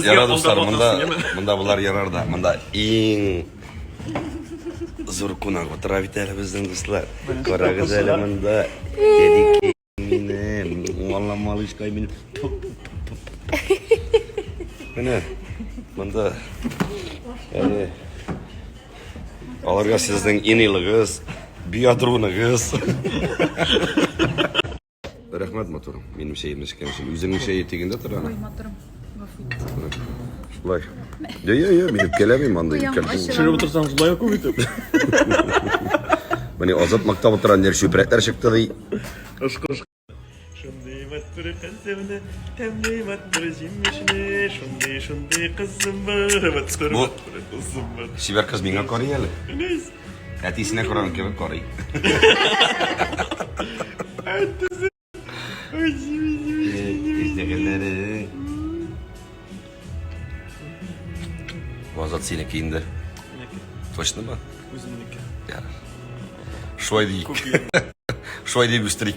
Yarar dostlar, mında bular yarar da. Mında en zor konak otura biteli bizden dostlar. Karagız eleminde dedik mine, valla malışkay mine. Mine, mında alırga sizden en iyiliğiniz, biyadruğunuz. Rahmet motorum, benim şeyimle çıkarmışım. Üzerinin şeyi eteğinde dur ana. Motorum. Şulay. Ya, bilip gelemeyim anda. Şöyle otursan zulay yok mu bitip? Beni azat maktab oturan yer şöpretler çıktı da. Şunday matır kızımını, temli matır cimmişini, şunday kızım var, matır kızım var. Siber kız bina kori ya. Neyse. Etisine koran kebe kori. İzleyenleri. Azat seni kiyindi. Точно mı? Uzunluk. Yarar. Şoy değil. Şoy değil üstelik.